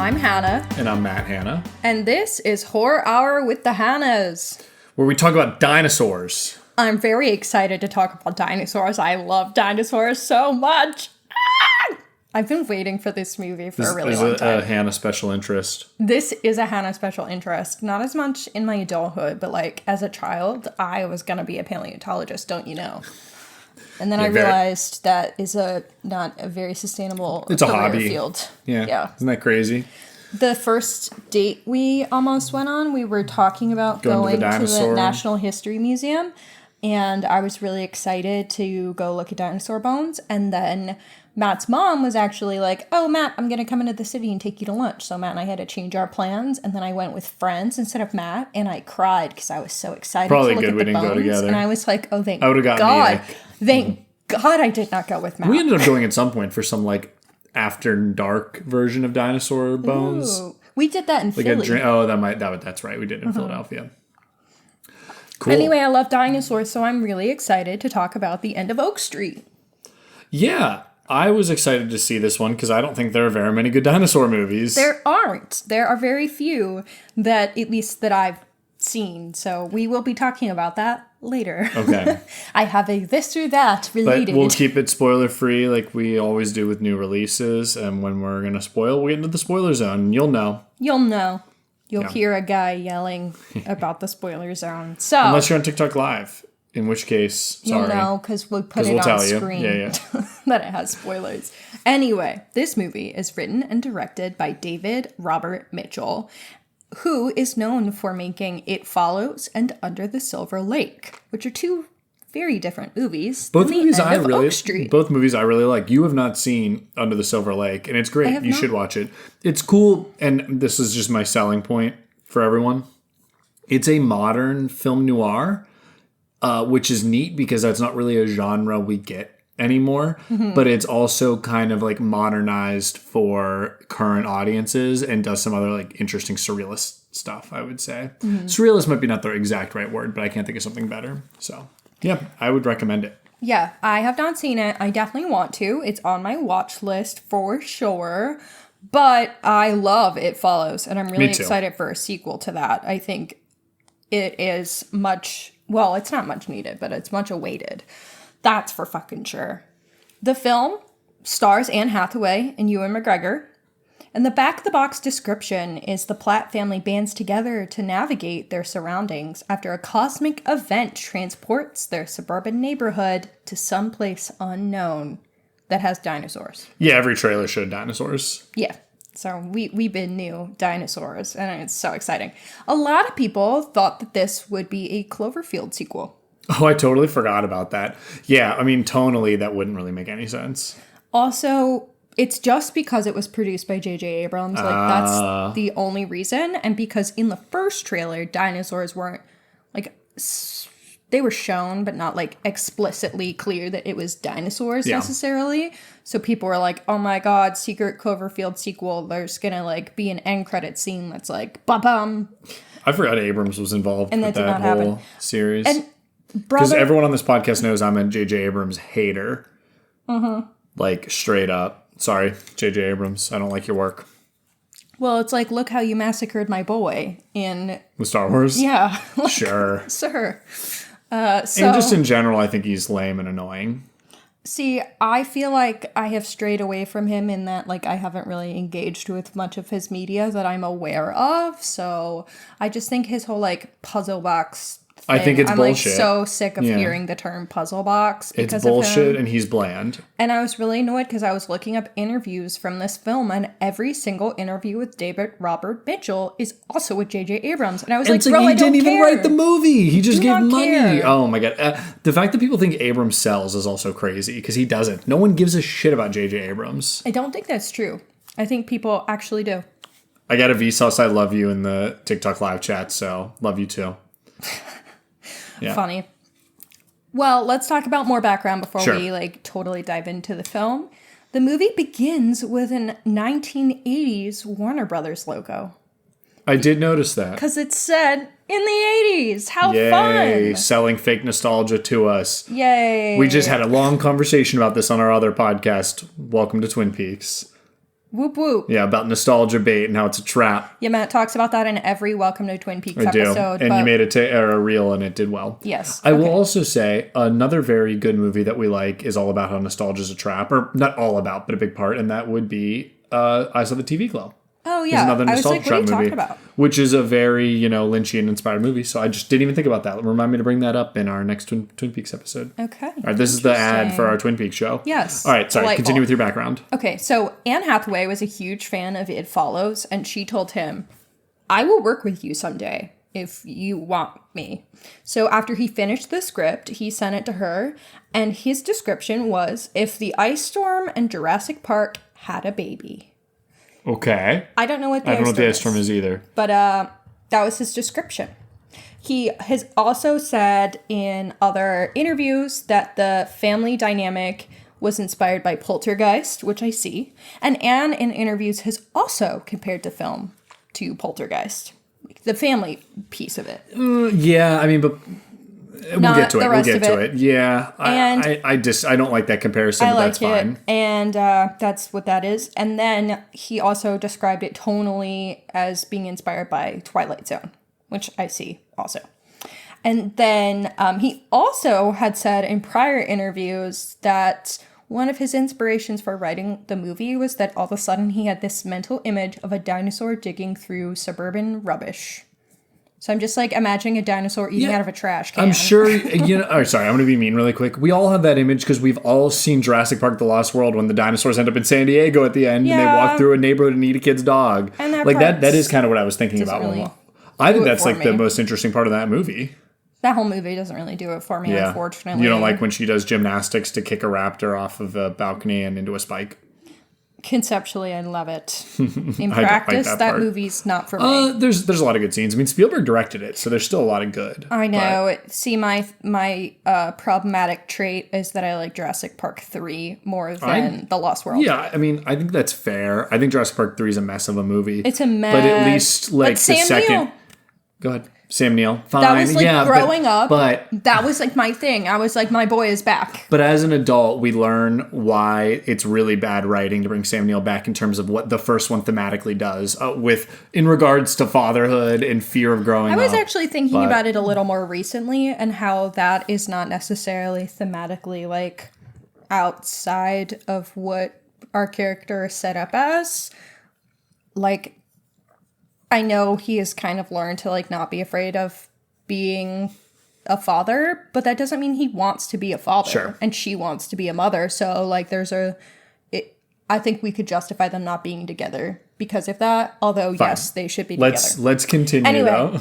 I'm Hannah. And I'm Matt Hannah. And this is Horror Hour with the Hannahs, where we talk about dinosaurs. I'm very excited to talk about dinosaurs. I love dinosaurs so much. I've been waiting for this movie for a really long time. This is a Hannah special interest. This is a Hannah special interest. Not as much in my adulthood, but like as a child, I was going to be a paleontologist, don't you know? And then I realized that is not a very sustainable it's a hobby field. Yeah. Isn't that crazy? The first date we almost went on, we were talking about going to the National History Museum. And I was really excited to go look at dinosaur bones. And then Matt's mom was actually like, oh, Matt, I'm going to come into the city and take you to lunch. So Matt and I had to change our plans. And then I went with friends instead of Matt. And I cried because I was so excited Probably to look good at we the didn't bones. go together. And I was like, oh, thank I would have gotten God. Thank God I did not go with Matt. We ended up going at some point for some like after dark version of dinosaur bones. Ooh, we did that in Philly. That's right. We did in Philadelphia. Cool. Anyway, I love dinosaurs, so I'm really excited to talk about The End of Oak Street. Yeah, I was excited to see this one because I don't think there are very many good dinosaur movies. There aren't. There are very few that I've seen, so we will be talking about that later. Okay. I have a this or that related. But we'll keep it spoiler-free like we always do with new releases, and when we're going to spoil, we'll get into the spoiler zone, and you'll know. You'll hear a guy yelling about the spoiler zone. So unless you're on TikTok Live, in which case, sorry. You'll know because we'll put it on screen that it has spoilers. Anyway, this movie is written and directed by David Robert Mitchell, who is known for making It Follows and Under the Silver Lake, which are two very different movies. Both movies I really like. You have not seen Under the Silver Lake, and it's great. You should watch it. It's cool, and this is just my selling point for everyone. It's a modern film noir, which is neat because that's not really a genre we get anymore, but it's also kind of like modernized for current audiences and does some other like interesting surrealist stuff, I would say. Surrealist might be not the exact right word, but I can't think of something better. So yeah, I would recommend it. Yeah, I have not seen it. I definitely want to. It's on my watch list for sure. But I love It Follows, and I'm really excited for a sequel to that. I think it is it's not much needed, but it's much awaited. That's for fucking sure. The film stars Anne Hathaway and Ewan McGregor. And the back-of-the-box description is the Platt family bands together to navigate their surroundings after a cosmic event transports their suburban neighborhood to someplace unknown that has dinosaurs. Yeah, every trailer showed dinosaurs. Yeah, so we've been new dinosaurs, and it's so exciting. A lot of people thought that this would be a Cloverfield sequel. Oh, I totally forgot about that. Yeah, I mean, tonally, that wouldn't really make any sense. Also, it's just because it was produced by J.J. Abrams. That's the only reason. And because in the first trailer, dinosaurs weren't, they were shown, but not, explicitly clear that it was dinosaurs necessarily. So people were like, oh my god, secret Cloverfield sequel. There's gonna, be an end credit scene that's ba-bum. I forgot Abrams was involved with that whole series. And because everyone on this podcast knows I'm a J.J. Abrams hater. Straight up. Sorry, J.J. Abrams. I don't like your work. Well, it's look how you massacred my boy in... With Star Wars? Yeah. Sure. Sure. And just in general, I think he's lame and annoying. See, I feel like I have strayed away from him in that, I haven't really engaged with much of his media that I'm aware of. So I just think his whole, puzzle box thing, I think it's bullshit. I'm so sick of hearing the term puzzle box because it's bullshit, and he's bland. And I was really annoyed because I was looking up interviews from this film, and every single interview with David Robert Mitchell is also with J.J. Abrams. And I was bro, I don't care. He didn't even write the movie. He just gave money. Care. Oh my god. The fact that people think Abrams sells is also crazy because he doesn't. No one gives a shit about J.J. Abrams. I don't think that's true. I think people actually do. I got a Vsauce I love you in the TikTok live chat, so love you too. Yeah. Funny. Well, let's talk about more background before we totally dive into the film. The movie begins with an 1980s Warner Brothers logo. I did notice that. Because it's said in the 80s. How Yay, fun. Selling fake nostalgia to us. Yay. We just had a long conversation about this on our other podcast, Welcome to Twin Peaks. Whoop whoop. Yeah, about nostalgia bait and how it's a trap. Yeah, Matt talks about that in every Welcome to Twin Peaks episode. And you made a reel and it did well. Yes. I will also say another very good movie that we like is all about how nostalgia is a trap. Or not all about, but a big part. And that would be I Saw the TV Club. Oh, yeah. Another nostalgia trap movie. About? Which is a very, Lynchian-inspired movie. So I just didn't even think about that. Remind me to bring that up in our next Twin Peaks episode. Okay. All right, this is the ad for our Twin Peaks show. Yes. All right, sorry. Delightful. Continue with your background. Okay, so Anne Hathaway was a huge fan of It Follows, and she told him, I will work with you someday if you want me. So after he finished the script, he sent it to her, and his description was, if the Ice Storm and Jurassic Park had a baby. Okay. I don't know what the Ice Storm is either. But that was his description. He has also said in other interviews that the family dynamic was inspired by Poltergeist, which I see. And Anne in interviews has also compared the film to Poltergeist. The family piece of it. Yeah, I mean, but we'll get to it. We'll get to it. Yeah. And I don't like that comparison, but that's fine. And that's what that is. And then he also described it tonally as being inspired by Twilight Zone, which I see also. And then he also had said in prior interviews that one of his inspirations for writing the movie was that all of a sudden he had this mental image of a dinosaur digging through suburban rubbish. So I'm just like imagining a dinosaur eating out of a trash can. I'm sure, sorry, I'm going to be mean really quick. We all have that image because we've all seen Jurassic Park: The Lost World when the dinosaurs end up in San Diego at the end and they walk through a neighborhood and eat a kid's dog. And that is kind of what I was thinking about. Really I think that's like the most interesting part of that movie. That whole movie doesn't really do it for me, unfortunately. You don't like when she does gymnastics to kick a raptor off of a balcony and into a spike? Conceptually, I love it. In practice, like that movie's not for me. There's a lot of good scenes. I mean, Spielberg directed it, so there's still a lot of good. I know. See, my problematic trait is that I like Jurassic Park 3 more than The Lost World. Yeah, I mean, I think that's fair. I think Jurassic Park 3 is a mess of a movie. It's a mess. But at least, like, the second... Go ahead. Sam Neill. Fine. That was like growing up. But that was like my thing. I was like, my boy is back. But as an adult, we learn why it's really bad writing to bring Sam Neill back in terms of what the first one thematically does in regards to fatherhood and fear of growing up. I was actually thinking about it a little more recently and how that is not necessarily thematically like outside of what our character is set up as. Like, I know he has kind of learned to like not be afraid of being a father, but that doesn't mean he wants to be a father. Sure. And she wants to be a mother. So like I think we could justify them not being together because of that. Although yes, they should be together. Let's continue though.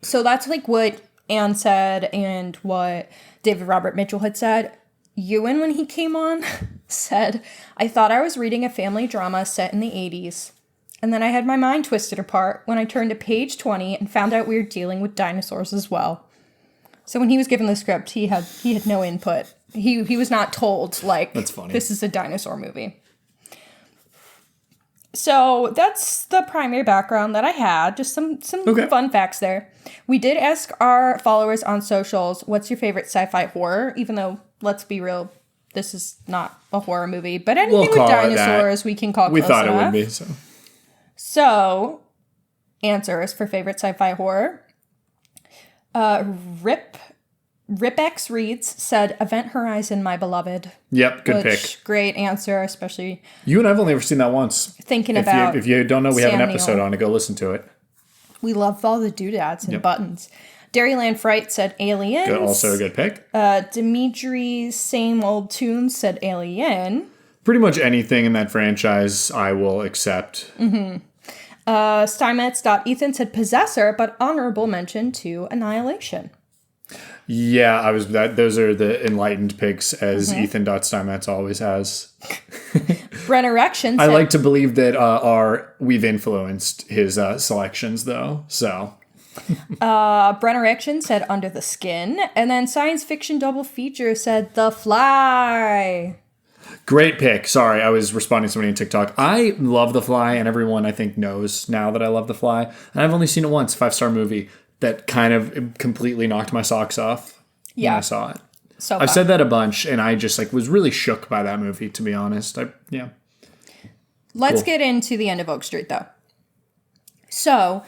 So that's like what Anne said and what David Robert Mitchell had said. Ewan, when he came on, said, I thought I was reading a family drama set in the 80s. And then I had my mind twisted apart when I turned to page 20 and found out we were dealing with dinosaurs as well. So when he was given the script, he had no input. He was not told, like, that's funny. This is a dinosaur movie. So that's the primary background that I had. Just some fun facts there. We did ask our followers on socials, what's your favorite sci-fi horror? Even though, let's be real, this is not a horror movie. But anything with dinosaurs, we can call close enough. We thought it would be, so... So, answers for favorite sci-fi horror. Ripex Reads said Event Horizon, My Beloved. Yep, good pick. Great answer, especially... You and I've only ever seen that once. If you don't know, we have an episode on it. Go listen to it. We love all the doodads and buttons. Dairyland Fright said Aliens. Also a good pick. Dimitri's Same Old Tunes said Alien. Pretty much anything in that franchise I will accept. Mm-hmm. Steinmetz.Ethan said Possessor, but honorable mention to Annihilation. Yeah, those are the enlightened picks, as Ethan.Steinmetz always has. Brent Erection said... I like to believe that we've influenced his selections, though, so... Brent Erection said Under the Skin, and then Science Fiction Double Feature said The Fly. Great pick. Sorry, I was responding to somebody on TikTok. I love The Fly, and everyone I think knows now that I love The Fly. And I've only seen it once, 5-star movie, that kind of completely knocked my socks off when I saw it. So I've said that a bunch, and I just was really shook by that movie, to be honest. let's get into the end of Oak Street, though. So,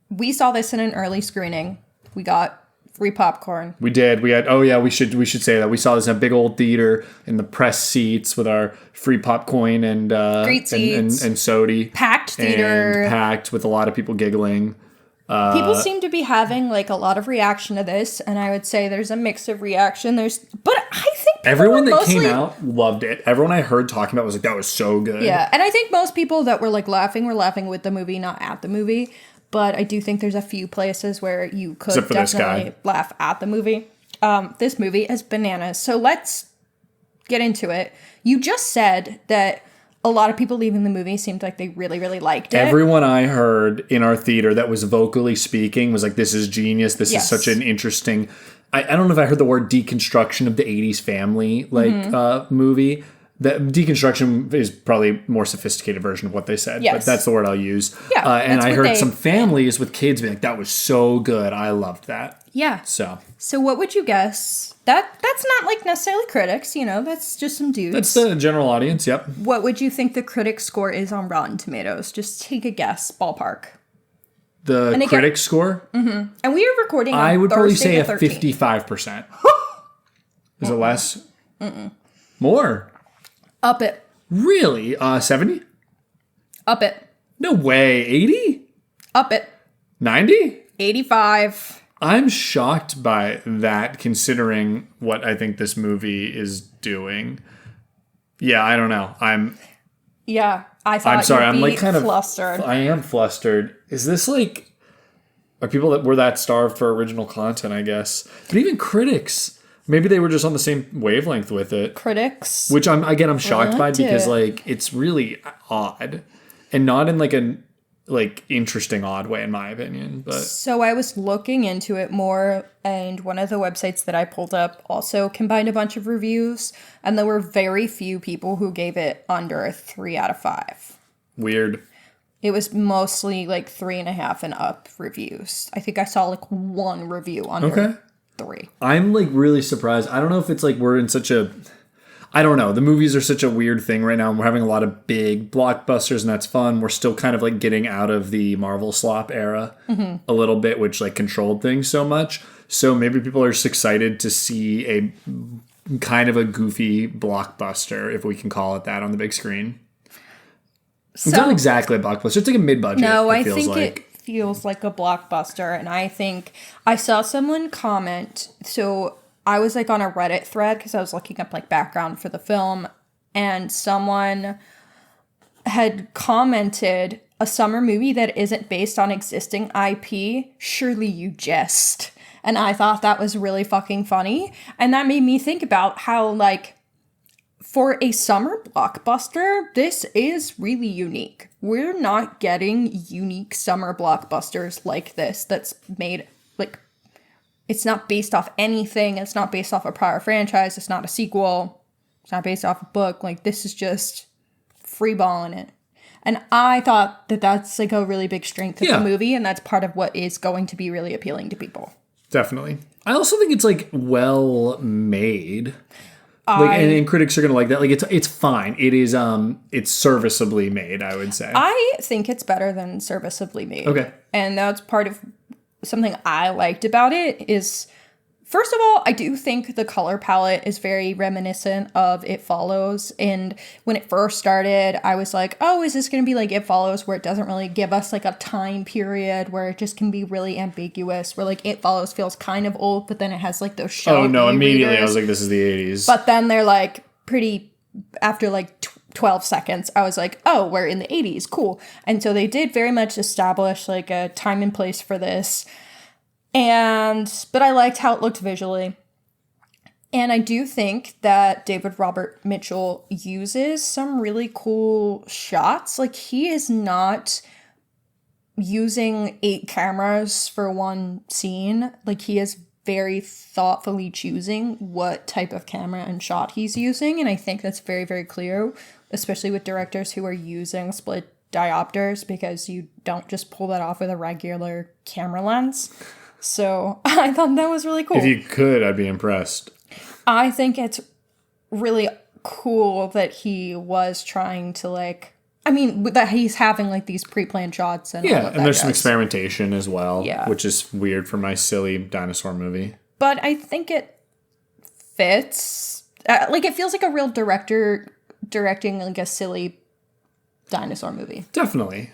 we saw this in an early screening. We got free popcorn. We did. We had. Oh yeah, we should say that we saw this in a big old theater in the press seats with our free popcorn and great seats and sody. Packed theater. And packed with a lot of people giggling. People seem to be having like a lot of reaction to this, and I would say there's a mix of reaction. But I think everyone that came out loved it. Everyone I heard talking about was like, that was so good. Yeah, and I think most people that were like laughing were laughing with the movie, not at the movie. But I do think there's a few places where you could definitely laugh at the movie. This movie is bananas. So let's get into it. You just said that a lot of people leaving the movie seemed like they really, really liked it. Everyone I heard in our theater that was vocally speaking was like, this is genius. This is such an interesting... I don't know if I heard the word deconstruction of the 80s family movie. The deconstruction is probably a more sophisticated version of what they said, but that's the word I'll use. Yeah, and I heard some families with kids be like, that was so good. I loved that. Yeah. So what would you guess? That's not like necessarily critics, that's just some dudes. That's the general audience, yep. What would you think the critic score is on Rotten Tomatoes? Just take a guess, ballpark. The critic score? Mm-hmm. And we are recording on I would probably Thursday say a 55%. Is it less? More? Up it. Really? 70? Up it. No way. 80? Up it. 90? 85. I'm shocked by that considering what I think this movie is doing. Yeah, I don't know. Yeah, I thought I'm sorry. You'd I'm be like kind flustered. I am flustered. Is this like... Are people that were that starved for original content, I guess? But even critics... Maybe they were just on the same wavelength with it. Critics. Which I'm shocked by because like it's really odd. And not in like a interesting odd way in my opinion. But so I was looking into it more, and one of the websites that I pulled up also combined a bunch of reviews, and there were very few people who gave it under a 3 out of 5. Weird. It was mostly like 3.5 and up reviews. I think I saw like one review under 3. I'm like really surprised. I don't know if it's like we're in such a... I don't know. The movies are such a weird thing right now. And we're having a lot of big blockbusters and that's fun. We're still kind of like getting out of the Marvel slop era a little bit, which like controlled things so much. So maybe people are just excited to see a kind of a goofy blockbuster, if we can call it that, on the big screen. So, it's not exactly a blockbuster. It's like a mid-budget. No, I think it feels like a blockbuster. And I think I saw someone comment. So I was like on a Reddit thread because I was looking up like background for the film, and someone had commented, a summer movie that isn't based on existing IP, surely you jest. And I thought that was really fucking funny. And that made me think about how like for a summer blockbuster, this is really unique. We're not getting unique summer blockbusters like this that's made like... It's not based off anything. It's not based off a prior franchise. It's not a sequel. It's not based off a book. Like, this is just freeballing it. And I thought that that's like a really big strength of the movie. And that's part of what is going to be really appealing to people. Definitely. I also think it's like well made. And critics are going to like that. Like, it's fine. It is, it's serviceably made, I would say. I think it's better than serviceably made. Okay. And that's part of... Something I liked about it is, first of all, I do think the color palette is very reminiscent of It Follows. And when it first started, I was like, oh, is this going to be like It Follows, where it doesn't really give us like a time period, where it just can be really ambiguous, where like It Follows feels kind of old, but then it has like those show immediately readers. I was like, this is the 80s. But then they're like pretty, after like 12 seconds, I was like, oh, we're in the 80s, cool. And so they did very much establish like a time and place for this. But I liked how it looked visually. And I do think that David Robert Mitchell uses some really cool shots. Like, he is not using 8 cameras for one scene. Like, he is very thoughtfully choosing what type of camera and shot he's using. And I think that's very, very clear, especially with directors who are using split diopters, because you don't just pull that off with a regular camera lens. So I thought that was really cool. If you could, I'd be impressed. I think it's really cool that he was trying to like, I mean, that he's having like these pre-planned shots and all of that, and there's some experimentation as well, yeah, which is weird for my silly dinosaur movie. But I think it fits. Like, it feels like a real director directing like a silly dinosaur movie. Definitely.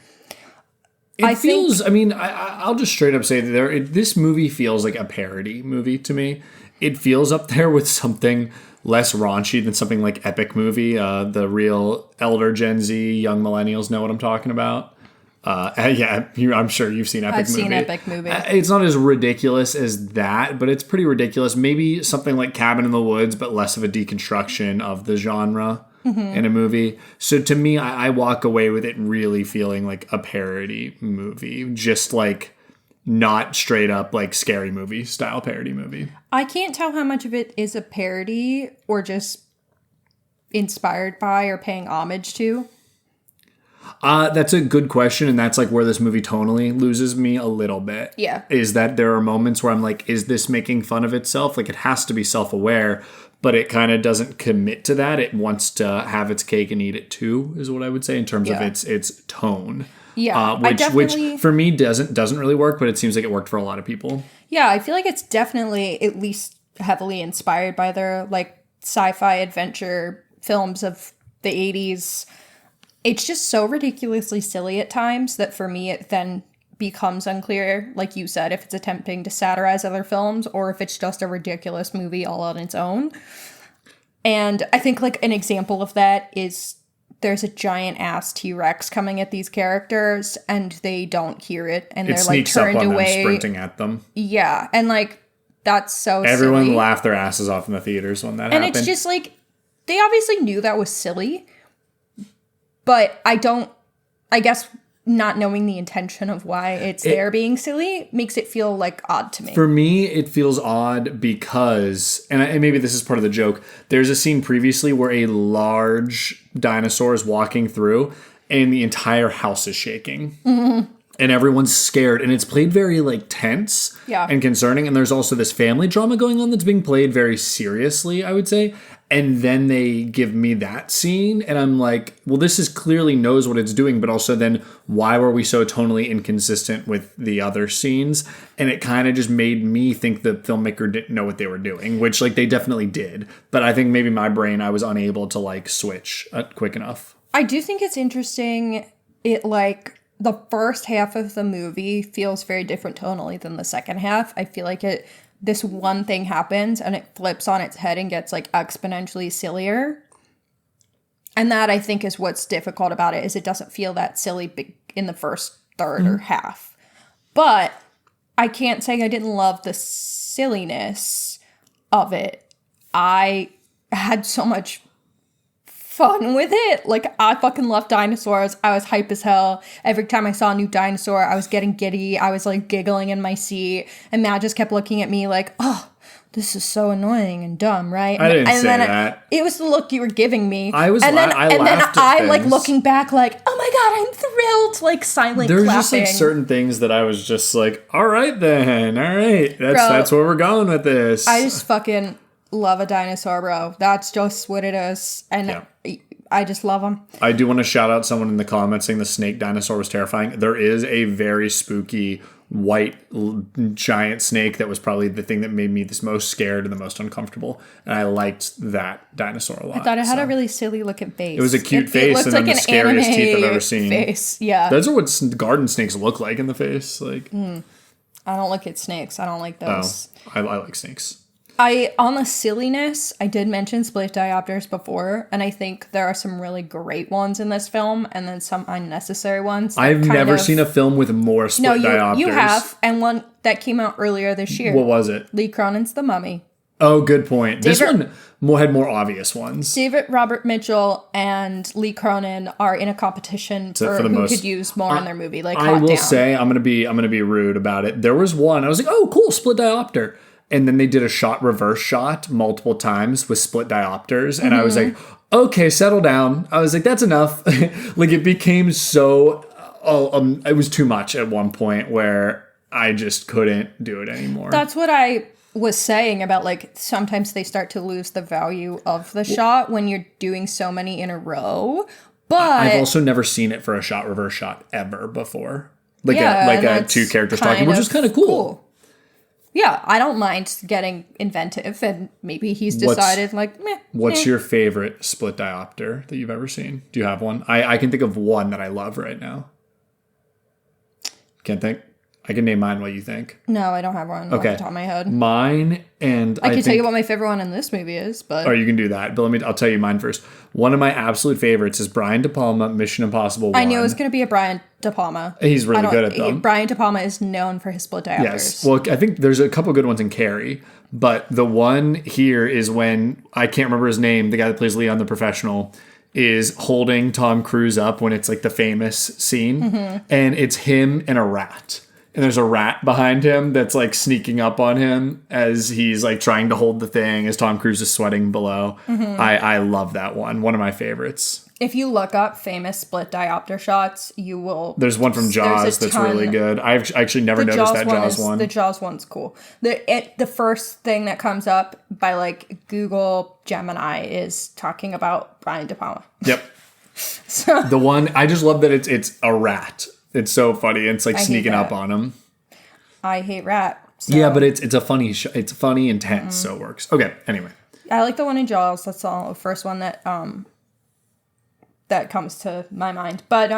I'll just straight up say that this movie feels like a parody movie to me. It feels up there with something less raunchy than something like Epic Movie. The real elder Gen Z, young millennials know what I'm talking about. I'm sure you've seen Epic Movie. I've seen Epic Movie. It's not as ridiculous as that, but it's pretty ridiculous. Maybe something like Cabin in the Woods, but less of a deconstruction of the genre in a movie. So to me, I walk away with it really feeling like a parody movie. Just like not straight up like Scary Movie style parody movie. I can't tell how much of it is a parody or just inspired by or paying homage to. That's a good question, and that's like where this movie tonally loses me a little bit. Yeah. Is that there are moments where I'm like, is this making fun of itself? Like, it has to be self-aware, but it kind of doesn't commit to that. It wants to have its cake and eat it too, is what I would say in terms of its tone. Yeah, which for me doesn't really work, but it seems like it worked for a lot of people. Yeah, I feel like it's definitely at least heavily inspired by their like sci-fi adventure films of the 80s. It's just so ridiculously silly at times that for me it then becomes unclear, like you said, if it's attempting to satirize other films or if it's just a ridiculous movie all on its own. And I think like an example of that is there's a giant ass T-Rex coming at these characters and they don't hear it and they're like turned away, sprinting at them. Yeah, and like that's so everyone silly. Laughed their asses off in the theaters when that happened. And it's just like they obviously knew that was silly, but I guess not knowing the intention of why it's there being silly makes it feel like odd to me. For me, it feels odd because, and maybe this is part of the joke, there's a scene previously where a large dinosaur is walking through and the entire house is shaking. Mm-hmm. And everyone's scared. And it's played very like tense and concerning. And there's also this family drama going on that's being played very seriously, I would say. And then they give me that scene, and I'm like, well, this is clearly knows what it's doing, but also then why were we so tonally inconsistent with the other scenes? And it kind of just made me think the filmmaker didn't know what they were doing, which like they definitely did. But I think maybe my brain, I was unable to like switch quick enough. I do think it's interesting. It like the first half of the movie feels very different tonally than the second half. I feel like this one thing happens and it flips on its head and gets like exponentially sillier. And that I think is what's difficult about it, is it doesn't feel that silly in the first third or half. But I can't say I didn't love the silliness of it. I had so much fun with it. Like, I fucking love dinosaurs. I was hype as hell. Every time I saw a new dinosaur, I was getting giddy. I was like giggling in my seat. And Matt just kept looking at me like, oh, this is so annoying and dumb, right? I didn't say that. It was the look you were giving me. I was and then I like looking back like, oh my God, I'm thrilled, like silent There's clapping. Just like certain things that I was just like, all right then. All right. That's where we're going with this. I just fucking love a dinosaur, bro. That's just what it is. And I just love them. I do want to shout out someone in the comments saying the snake dinosaur was terrifying. There is a very spooky white giant snake that was probably the thing that made me the most scared and the most uncomfortable. And I liked that dinosaur a lot. I thought it had a really silly looking face. It was a cute face and then the scariest teeth I've ever seen. Face, yeah. Those are what garden snakes look like in the face. Like, I don't look at snakes. I don't like those. Oh, I like snakes. On the silliness, I did mention split diopters before, and I think there are some really great ones in this film, and then some unnecessary ones. I've never seen a film with more split diopters. You have, and one that came out earlier this year. What was it? Lee Cronin's The Mummy. Oh, good point. This one had more obvious ones. David Robert Mitchell and Lee Cronin are in a competition for who could use more in their movie. Like, I will say, I'm gonna be rude about it. There was one I was like, oh, cool, split diopter. And then they did a reverse shot multiple times with split diopters. And I was like, okay, settle down. I was like, that's enough. Like, it became so, it was too much at one point where I just couldn't do it anymore. That's what I was saying about, like, sometimes they start to lose the value of the shot when you're doing so many in a row. But I've also never seen it for a shot reverse shot ever before. Like a two characters talking, which is kind of cool. Yeah, I don't mind getting inventive, and maybe he's decided, meh. What's your favorite split diopter that you've ever seen? Do you have one? I can think of one that I love right now. Can't think? I can name mine while you think. No, I don't have one off the top of my head. Mine, and I can tell you what my favorite one in this movie is, but... Oh, you can do that. But I'll tell you mine first. One of my absolute favorites is Brian De Palma, Mission Impossible 1. I knew it was going to be a Brian De Palma. He's really good at them. Brian De Palma is known for his split diopters. Yes. Well, I think there's a couple good ones in Carrie, but the one here is when, I can't remember his name, the guy that plays Leon the Professional, is holding Tom Cruise up when it's like the famous scene, and it's him and a rat. And there's a rat behind him that's like sneaking up on him as he's like trying to hold the thing as Tom Cruise is sweating below. I love that one. One of my favorites. If you look up famous split diopter shots, you will... There's one from Jaws that's really good. I've actually never noticed that Jaws one. The Jaws one's cool. The first thing that comes up by like Google Gemini is talking about Brian De Palma. Yep. So the one, I just love that it's a rat. It's so funny. It's like sneaking up on him. I hate rat. So. Yeah, but it's a funny it's funny, intense, so it works. Okay, anyway. I like the one in Jaws. That's the first one that that comes to my mind. But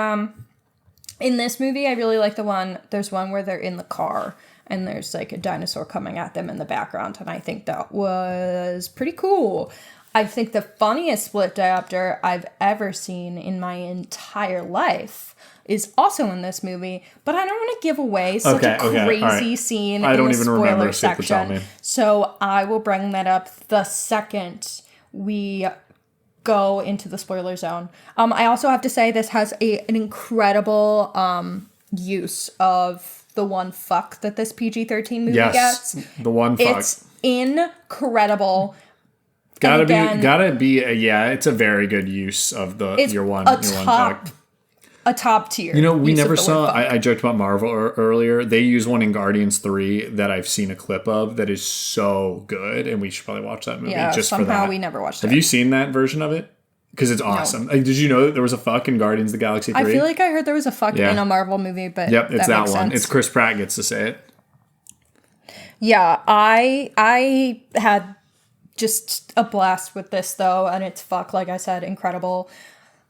in this movie, I really like there's one where they're in the car and there's like a dinosaur coming at them in the background, and I think that was pretty cool. I think the funniest split diopter I've ever seen in my entire life is also in this movie, but I don't want to give away such a crazy scene in the spoiler section. So I will bring that up the second we go into the spoiler zone. I also have to say this has an incredible use of the one fuck that this PG-13 movie gets. The one fuck. It's incredible. Gotta be it's a very good use of your one fuck. A top tier. You know, we never saw, I joked about Marvel earlier. They use one in Guardians 3 that I've seen a clip of that is so good, and we should probably watch that movie just for that. Somehow we never watched it. Have you seen that version of it? Because it's awesome. No. Like, did you know that there was a fuck in Guardians of the Galaxy 3? I feel like I heard there was a fuck in a Marvel movie, but yep, it's that one. Sense. It's Chris Pratt gets to say it. Yeah, I had just a blast with this, though, and it's like I said, incredible.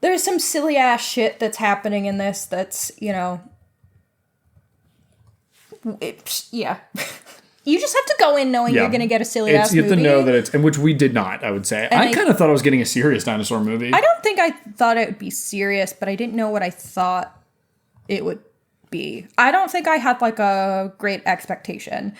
There's some silly ass shit that's happening in this that's, you know... You just have to go in knowing you're going to get a silly ass movie. You have to know that it's... And which we did not, I would say. I kind of thought I was getting a serious dinosaur movie. I don't think I thought it would be serious, but I didn't know what I thought it would be. I don't think I had, like, a great expectation.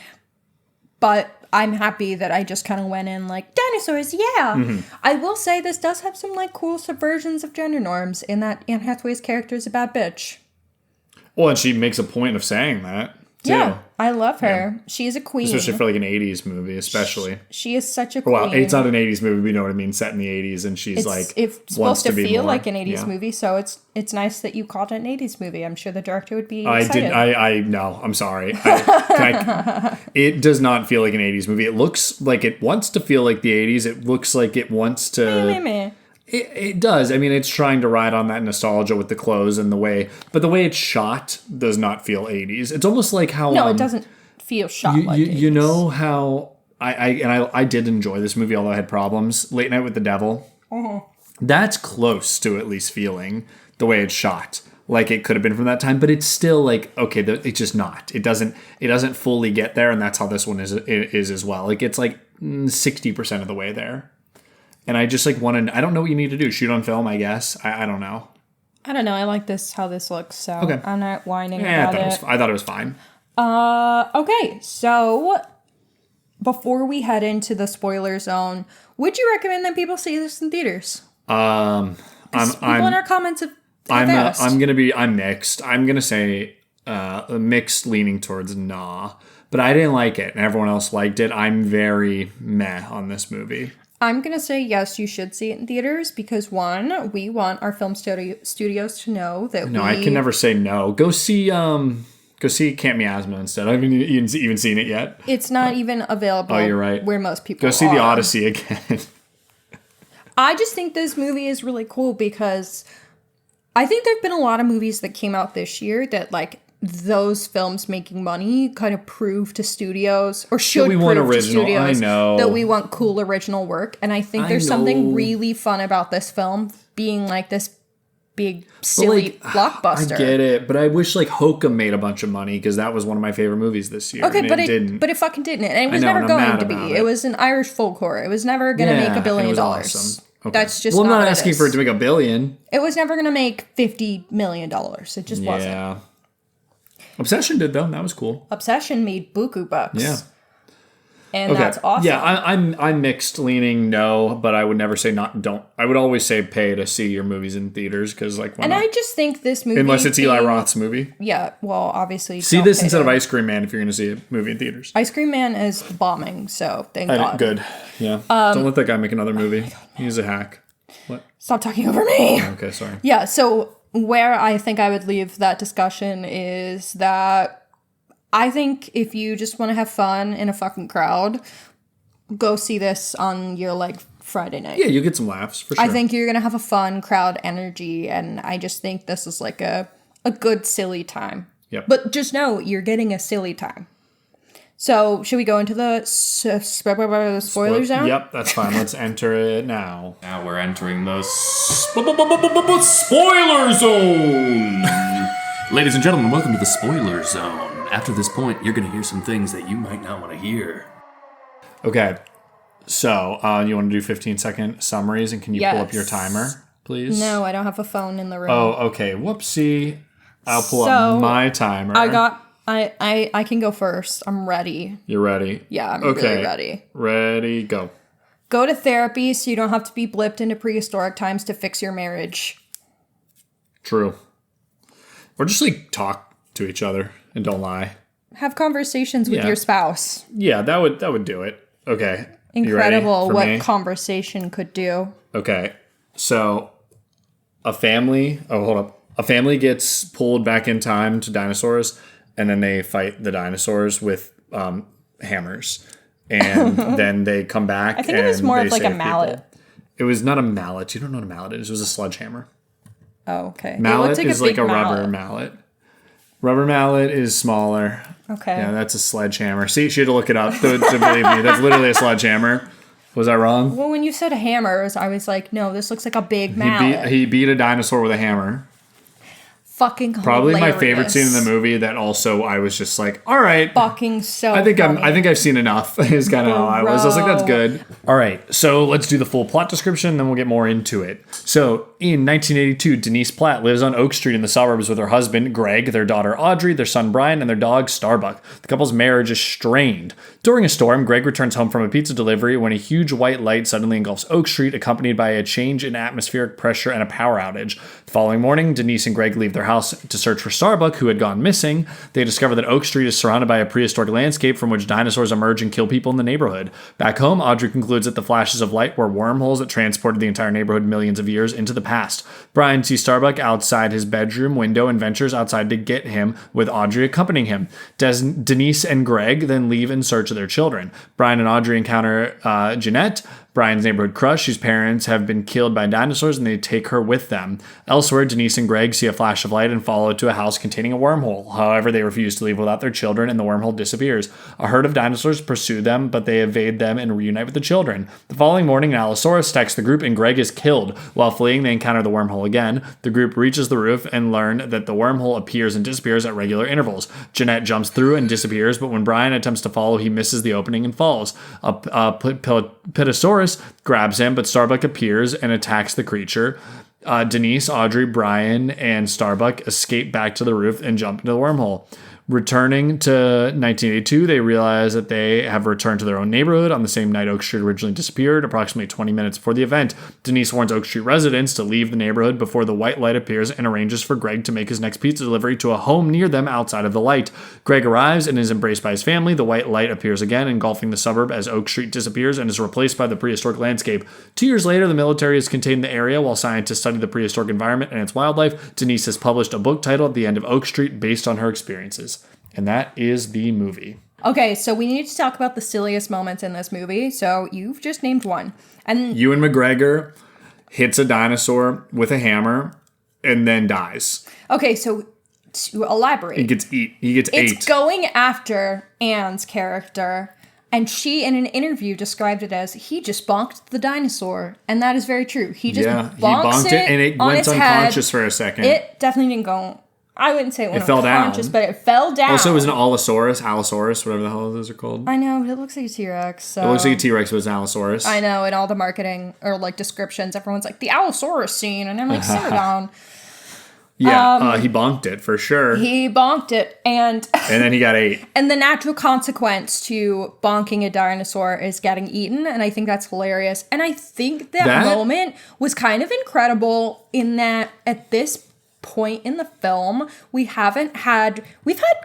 But I'm happy that I just kind of went in like, dinosaurs, yeah. Mm-hmm. I will say this does have some like cool subversions of gender norms in that Anne Hathaway's character is a bad bitch. Well, and she makes a point of saying that, too. Yeah, I love her. Yeah. She is a queen. Especially for like an 80s movie, especially. She is such a queen. Well, it's not an 80s movie, but you know what I mean, set in the 80s, and she's it's supposed to feel like an 80s movie, so it's nice that you called it an 80s movie. I'm sure the director would be excited. No, I'm sorry. It does not feel like an 80s movie. It looks like it wants to feel like the 80s. It looks like it wants to... It does. I mean, it's trying to ride on that nostalgia with the clothes and the way it's shot does not feel 80s. It's almost like how... No, it doesn't feel shot like 80s. You know how... I did enjoy this movie, although I had problems. Late Night with the Devil. Uh-huh. That's close to at least feeling the way it's shot. Like it could have been from that time, but it's still like, okay, it's just not. It doesn't fully get there, and that's how this one is as well. Like it's like 60% of the way there. And I just like want to... I don't know what you need to do. Shoot on film, I guess. I don't know. I don't know. I like how this looks, so okay. I'm not whining about it. I thought it was fine. Okay, so before we head into the spoiler zone, would you recommend that people see this in theaters? I'm in our comments have asked. I'm mixed. I'm gonna say mixed, leaning towards nah. But I didn't like it, and everyone else liked it. I'm very meh on this movie. I'm going to say yes, you should see it in theaters because, one, we want our film studios to know that No, I can never say no. Go see Go see Camp Miasma instead. I haven't even seen it yet. It's not even available. Oh, you're right. Where most people go see The Odyssey again. I just think this movie is really cool because I think there have been a lot of movies that came out this year that, like, those films making money kind of prove to studios, or should prove to studios, that we want cool original work. And I think there's something really fun about this film being, like, this big, silly blockbuster. I get it, but I wish, like, Hokum made a bunch of money, because that was one of my favorite movies this year. Okay, but it didn't. But it fucking didn't. And it was never going to be. It was an Irish folk horror. It was never going to make $1 billion. Awesome. Okay. That's just I'm not asking for it to make $1 billion. It was never going to make $50 million. It just wasn't. Yeah. Obsession did, though. That was cool. Obsession made buku bucks. Yeah. And that's awesome. Yeah, I'm mixed leaning no, but I would never say don't. I would always say pay to see your movies in theaters, because, like, why not? I just think this movie, unless it's Eli Roth's movie. Yeah, well, obviously see this instead of Ice Cream Man if you're going to see a movie in theaters. Ice Cream Man is bombing, so thank God. Good. Yeah. Don't let that guy make another movie. He's a hack. What? Stop talking over me. Okay, sorry. Yeah. So where I think I would leave that discussion is that I think if you just want to have fun in a fucking crowd, go see this on your, like, Friday night. Yeah, you get some laughs, for sure. I think you're going to have a fun crowd energy, and I just think this is, like, a good, silly time. Yep. But just know, you're getting a silly time. So, should we go into the spoiler zone? Yep, that's fine. Let's enter it now. Now we're entering the spoiler zone! Ladies and gentlemen, welcome to the spoiler zone. After this point, you're going to hear some things that you might not want to hear. Okay, so you want to do 15-second summaries, and can you pull up your timer, please? No, I don't have a phone in the room. Oh, okay. Whoopsie. I'll pull up my timer. I can go first. I'm ready. You're ready? Yeah, I'm really ready. Ready, go. Go to therapy so you don't have to be blipped into prehistoric times to fix your marriage. True. Or just, like, talk to each other and don't lie. Have conversations with your spouse. Yeah, that would do it. Okay. Incredible what conversation could do. Okay. So a family gets pulled back in time to dinosaurs, and then they fight the dinosaurs with hammers. And then they come back. I think it was more of like a mallet. People. It was not a mallet. You don't know what a mallet is. It was a sledgehammer. Oh, okay. Mallet is like a rubber mallet. Rubber mallet is smaller. Okay. Yeah, that's a sledgehammer. See, she had to look it up to believe me. That's literally a sledgehammer. Was I wrong? Well, when you said hammers, I was like, no, this looks like a big mallet. He beat a dinosaur with a hammer. Fucking probably hilarious. My favorite scene in the movie that also I was just like, all right. Fucking so I think I've seen enough is kind of how I was. I was like, that's good. All right, so let's do the full plot description, then we'll get more into it. So in 1982, Denise Platt lives on Oak Street in the suburbs with her husband, Greg, their daughter, Audrey, their son, Brian, and their dog, Starbuck. The couple's marriage is strained. During a storm, Greg returns home from a pizza delivery when a huge white light suddenly engulfs Oak Street, accompanied by a change in atmospheric pressure and a power outage. The following morning, Denise and Greg leave their house to search for Starbuck, who had gone missing. They discover that Oak Street is surrounded by a prehistoric landscape from which dinosaurs emerge and kill people in the neighborhood. Back home, Audrey concludes that the flashes of light were wormholes that transported the entire neighborhood millions of years into the past. Brian sees Starbuck outside his bedroom window and ventures outside to get him, with Audrey accompanying him. Denise and Greg then leave in search of their children. Brian and Audrey encounter Jeanette, Brian's neighborhood crush, whose parents have been killed by dinosaurs, and they take her with them. Elsewhere, Denise and Greg see a flash of light and follow it to a house containing a wormhole. However, they refuse to leave without their children, and the wormhole disappears. A herd of dinosaurs pursue them, but they evade them and reunite with the children. The following morning, an Allosaurus attacks the group, and Greg is killed. While fleeing, they encounter the wormhole again. The group reaches the roof and learn that the wormhole appears and disappears at regular intervals. Jeanette jumps through and disappears, but when Brian attempts to follow, he misses the opening and falls. A Pterosaurus grabs him, but Starbuck appears and attacks the creature. Denise, Audrey, Brian, and Starbuck escape back to the roof and jump into the wormhole. Returning to 1982, they realize that they have returned to their own neighborhood on the same night Oak Street originally disappeared, approximately 20 minutes before the event. Denise warns Oak Street residents to leave the neighborhood before the white light appears and arranges for Greg to make his next pizza delivery to a home near them outside of the light. Greg arrives and is embraced by his family. The white light appears again, engulfing the suburb as Oak Street disappears and is replaced by the prehistoric landscape. 2 years later, the military has contained the area while scientists study the prehistoric environment and its wildlife. Denise has published a book titled The End of Oak Street based on her experiences. And that is the movie. Okay, so we need to talk about the silliest moments in this movie. So you've just named one. And Ewan McGregor hits a dinosaur with a hammer and then dies. Okay, so to elaborate. He gets ate. It's going after Anne's character. And she, in an interview, described it as, he just bonked the dinosaur. And that is very true. He bonked it and it went unconscious for a second. It definitely didn't go... I wouldn't say it went unconscious, down. But it fell down. Also, it was an Allosaurus, whatever the hell those are called. I know, but it looks like a T-Rex. So. It looks like a T-Rex, but it's an Allosaurus. I know, in all the marketing or like descriptions, everyone's like, the Allosaurus scene, and I'm like, simmer down. Yeah, he bonked it, for sure. He bonked it, and then he got ate. And the natural consequence to bonking a dinosaur is getting eaten, and I think that's hilarious. And I think that moment was kind of incredible in that at this point in the film, we've had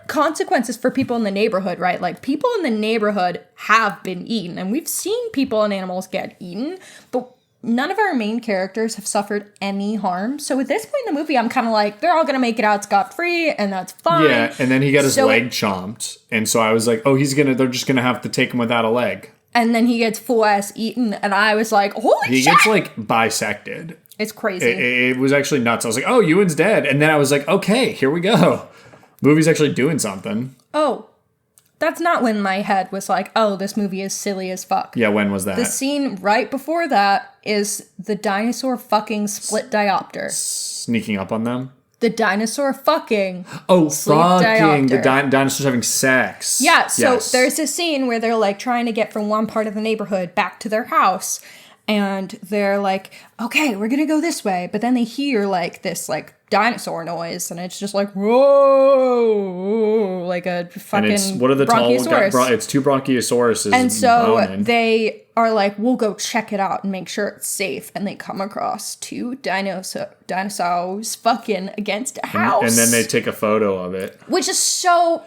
consequences for people in the neighborhood, right? Like, people in the neighborhood have been eaten, and we've seen people and animals get eaten, but none of our main characters have suffered any harm. So at this point in the movie, I'm kind of like, they're all gonna make it out scot-free, and that's fine. Yeah, and then he got his leg chomped, and so I was like, oh, they're just gonna have to take him without a leg. And then he gets full ass eaten, and I was like, holy shit! He gets like bisected. It's crazy. It was actually nuts. I was like, oh, Ewan's dead. And then I was like, okay, here we go. Movie's actually doing something. Oh, that's not when my head was like, oh, this movie is silly as fuck. Yeah, when was that? The scene right before that is the dinosaur fucking split diopter. Sneaking up on them? The dinosaur fucking. Oh, fucking. The dinosaurs having sex. Yeah, so there's this scene where they're like trying to get from one part of the neighborhood back to their house. And they're like, okay, we're gonna go this way. But then they hear like this like dinosaur noise, and it's just like, whoa, like a fucking what are the bronchiosaurus. Tall it's two bronchiosauruses. And so they are like, we'll go check it out and make sure it's safe. And they come across two dinosaurs fucking against a house. And then they take a photo of it. Which is so...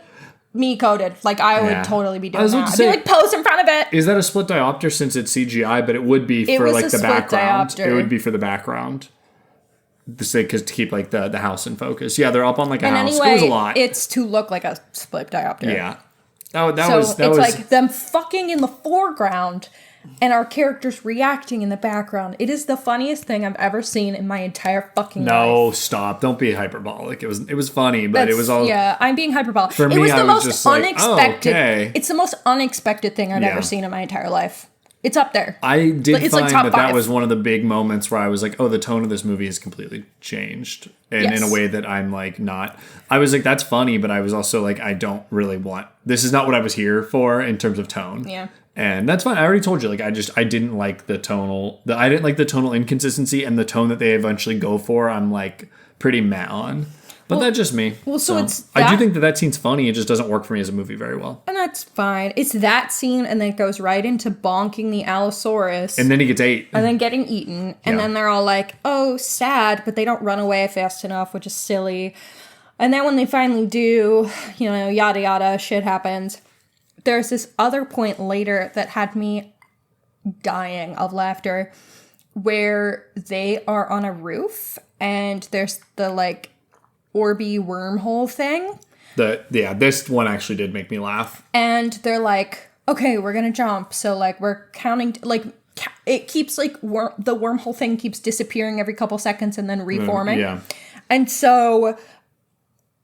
me coded. Like, I would totally be doing that. I'd be like, pose in front of it. Is that a split diopter since it's CGI? But it would be for like the background. Diopter. It would be for the background. Because to keep like the house in focus. Yeah, they're up on like a house. Anyway, it was a lot. It's to look like a split diopter. Yeah. That was like them fucking in the foreground and our characters reacting in the background. It is the funniest thing I've ever seen in my entire fucking life. No, stop. Don't be hyperbolic. It was funny, but it was all... Yeah, I'm being hyperbolic. For me, I was just unexpected. Like, oh, okay. It's the most unexpected thing I've ever seen in my entire life. It's up there. I did find that was one of the big moments where I was like, oh, the tone of this movie has completely changed. And in a way that I'm like not... I was like, that's funny, but I was also like, I don't really want... This is not what I was here for in terms of tone. Yeah. And that's fine. I already told you, like, I didn't like the tonal inconsistency, and the tone that they eventually go for, I'm like pretty mad on. But that's just me. Well, so it's I do think that scene's funny. It just doesn't work for me as a movie very well. And that's fine. It's that scene, and then it goes right into bonking the Allosaurus. And then he gets ate. And then getting eaten. And then they're all like, oh, sad, but they don't run away fast enough, which is silly. And then when they finally do, yada yada, shit happens. There's this other point later that had me dying of laughter where they are on a roof and there's the like orby wormhole thing. This one actually did make me laugh. And they're like, okay, we're gonna jump. So like we're counting, like it keeps like the wormhole thing keeps disappearing every couple seconds and then reforming. Yeah. And so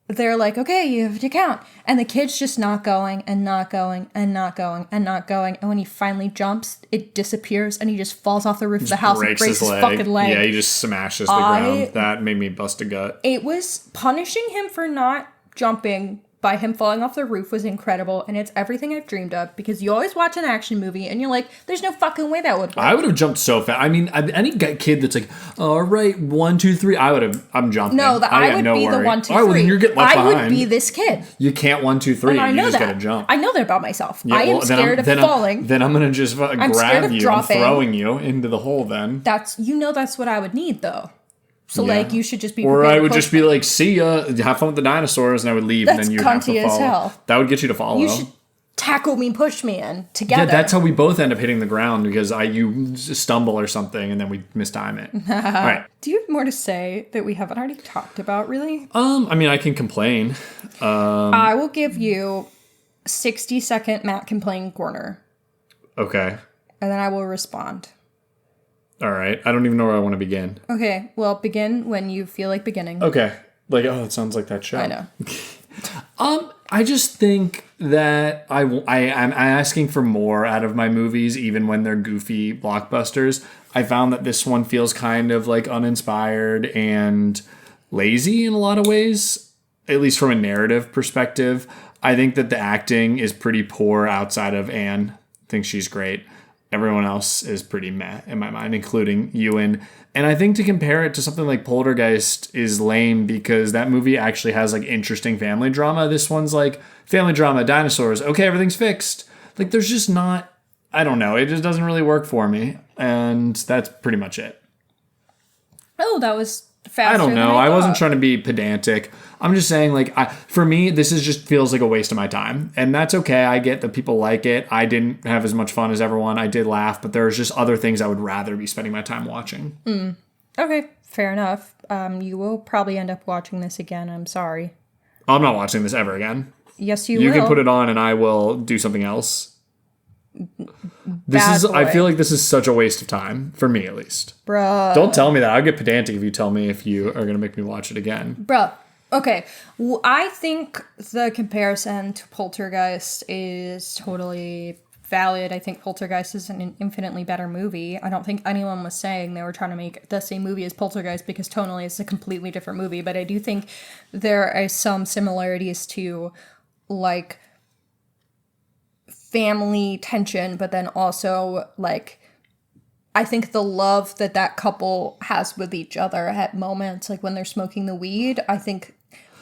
they're like, okay, you have to count. And the kid's just not going and not going and not going and not going. And when he finally jumps, it disappears and he just falls off the roof of the house and breaks his fucking leg. Yeah, he just smashes the ground. That made me bust a gut. It was punishing him for not jumping by him falling off the roof was incredible, and it's everything I've dreamed of, because you always watch an action movie and you're like, there's no fucking way that would work. I would have jumped so fast. I mean, any kid that's like, all right, 1, 2, 3, I'm jumping. No, I would be the 1, 2, 3. All right, well, then you're getting left behind. I would be this kid. You can't 1, 2, 3. I know you just that. gotta jump. I know that about myself. Yeah, I am scared of falling. Then I'm gonna just grab you and throwing you into the hole then. That's what I would need though. So, like, you should just be... Or I would just be like, see ya, have fun with the dinosaurs, and I would leave, and then you would have to follow. As hell. That would get you to follow. You should tackle me, push me in together. Yeah, that's how we both end up hitting the ground because you stumble or something and then we mistime it. All right. Do you have more to say that we haven't already talked about, really? I mean, I can complain. I will give you 60-second Matt complain corner. Okay. And then I will respond. All right. I don't even know where I want to begin. Okay. Well, begin when you feel like beginning. Okay. Like, oh, it sounds like that show. I know. I just think that I'm asking for more out of my movies, even when they're goofy blockbusters. I found that this one feels kind of like uninspired and lazy in a lot of ways, at least from a narrative perspective. I think that the acting is pretty poor outside of Anne. I think she's great. Everyone else is pretty meh in my mind, including Ewan. And I think to compare it to something like Poltergeist is lame because that movie actually has like interesting family drama. This one's like family drama, dinosaurs. Okay, everything's fixed. Like there's just not, I don't know. It just doesn't really work for me. And that's pretty much it. Oh, that was faster. I don't know. Than I wasn't trying to be pedantic. I'm just saying, like, for me, this is just feels like a waste of my time. And that's okay. I get that people like it. I didn't have as much fun as everyone. I did laugh, but there's just other things I would rather be spending my time watching. Okay, fair enough. You will probably end up watching this again. I'm sorry. I'm not watching this ever again. Yes, you will. You can put it on and I will do something else. I feel like this is such a waste of time, for me at least. Bruh. Don't tell me that. I'll get pedantic if you tell me if you are going to make me watch it again. Bruh. Okay. Well, I think the comparison to Poltergeist is totally valid. I think Poltergeist is an infinitely better movie. I don't think anyone was saying they were trying to make the same movie as Poltergeist because tonally it's a completely different movie. But I do think there are some similarities to, like, family tension, but then also, like, I think the love that couple has with each other at moments, like when they're smoking the weed, I think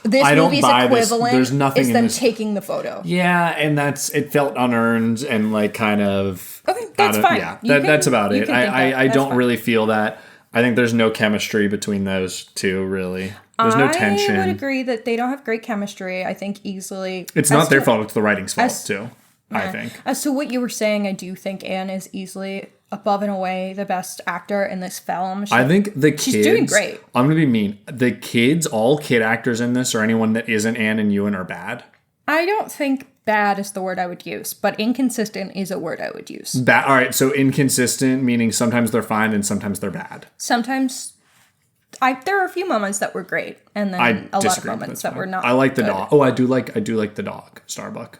this movie's equivalent There's nothing is them taking the photo. Yeah, and it felt unearned and like kind of... Okay, that's fine. Yeah, that's about it. I don't really feel that. I think there's no chemistry between those two, really. There's no tension. I would agree that they don't have great chemistry. I think easily... It's not their fault, it's the writing's fault, too. I think. As to what you were saying, I do think Anne is easily, above and away, the best actor in this film. I think the kids... She's doing great. I'm going to be mean. The kids, all kid actors in this, or anyone that isn't Anne and Ewan, are bad. I don't think bad is the word I would use, but inconsistent is a word I would use. All right, so inconsistent, meaning sometimes they're fine and sometimes they're bad. Sometimes... there are a few moments that were great, and then a lot of moments that were not. I like the dog. Oh, I do like the dog, Starbuck.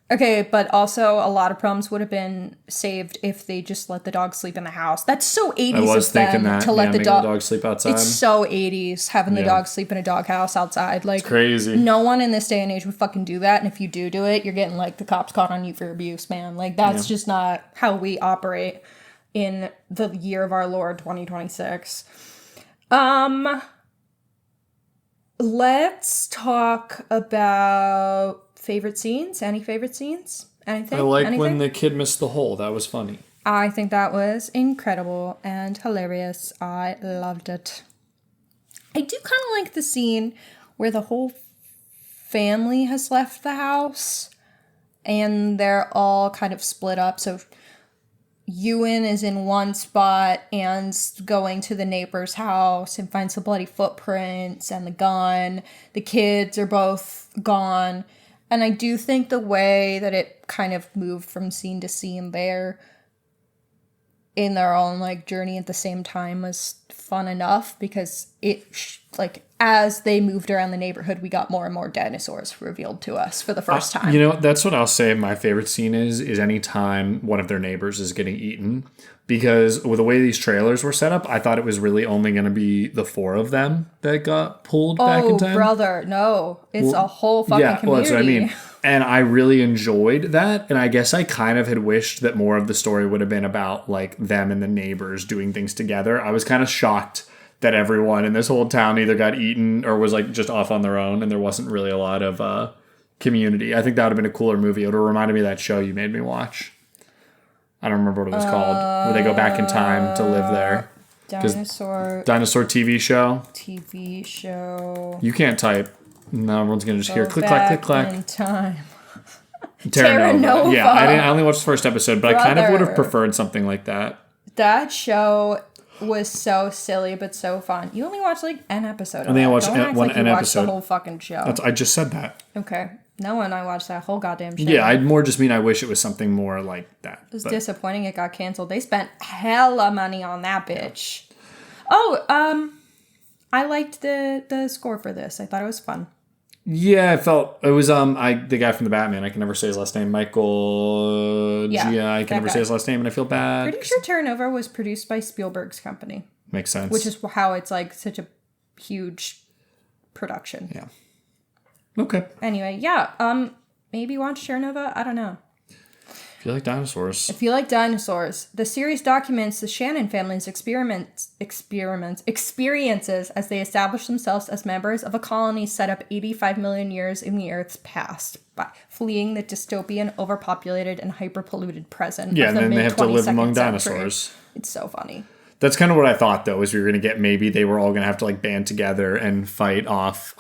Okay, but also a lot of problems would have been saved if they just let the dog sleep in the house. That's so 80s of them to let the dog sleep outside. It's so 80s having the dog sleep in a doghouse outside. Like, it's crazy. No one in this day and age would fucking do that. And if you do it, you're getting like the cops caught on you for abuse, man. Like that's just not how we operate in the year of our Lord 2026. Let's talk about favorite scenes. Any favorite scenes? Anything? I like when the kid missed the hole. That was funny. I think that was incredible and hilarious. I loved it. I do kind of like the scene where the whole family has left the house and they're all kind of split up. So Ewan is in one spot and going to the neighbor's house and finds the bloody footprints and the gun. The kids are both gone. And I do think the way that it kind of moved from scene to scene there in their own like journey at the same time was fun enough because as they moved around the neighborhood, we got more and more dinosaurs revealed to us for the first time. You know, that's what I'll say my favorite scene is any time one of their neighbors is getting eaten. Because with the way these trailers were set up, I thought it was really only going to be the four of them that got pulled back in time. Oh, brother, no. It's a whole fucking community. Well, that's what I mean. And I really enjoyed that. And I guess I kind of had wished that more of the story would have been about like them and the neighbors doing things together. I was kind of shocked that everyone in this whole town either got eaten or was like just off on their own. And there wasn't really a lot of community. I think that would have been a cooler movie. It would have reminded me of that show you made me watch. I don't remember what it was called. Where they go back in time to live there. Dinosaur TV show. TV show. You can't type. No, everyone's going to just hear click, clack, click, clack. In time. Terra Nova. Yeah, I only watched the first episode, but I kind of would have preferred something like that. That show was so silly, but so fun. You only watched like an episode. I think I watched an episode. Watched the whole fucking show. I just said that. Okay. No, and I watched that whole goddamn show. Yeah, I'd more just mean I wish it was something more like that. It was disappointing it got canceled. They spent hella money on that bitch. Oh, I liked the score for this. I thought it was fun. Yeah, it was the guy from the Batman. I can never say his last name. Michael. Yeah, I can never say his last name, and I feel bad. Pretty sure Terra Nova was produced by Spielberg's company. Makes sense. Which is how it's like such a huge production. Yeah. Okay. Anyway, yeah. Maybe watch Terra Nova. I don't know. If you like dinosaurs. The series documents the Shannon family's experiences as they establish themselves as members of a colony set up 85 million years in the Earth's past by fleeing the dystopian, overpopulated, and hyper-polluted present. Yeah, and then they have to live among dinosaurs. It's so funny. That's kind of what I thought, though, is we were going to get maybe they were all going to have to like band together and fight off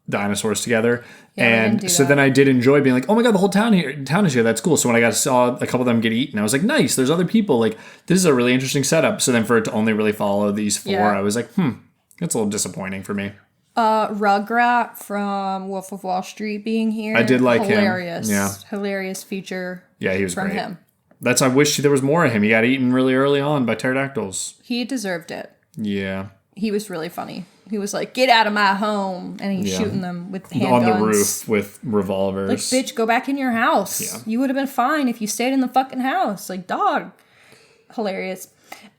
dinosaurs together. Yeah, and so then I did enjoy being like, oh my god, the whole town is here. That's cool. So when I saw a couple of them get eaten, I was like, nice, there's other people. Like, this is a really interesting setup. So then for it to only really follow these four, I was like, that's a little disappointing for me. Rugrat from Wolf of Wall Street being here. I did like hilarious. him. Yeah. Hilarious feature. Yeah, he was from great. him. I wish there was more of him. He got eaten really early on by pterodactyls. He deserved it. Yeah. He was really funny. He was like, get out of my home. And he's shooting them with handguns. On the roof with revolvers. Like, bitch, go back in your house. Yeah. You would have been fine if you stayed in the fucking house. Like, dog. Hilarious.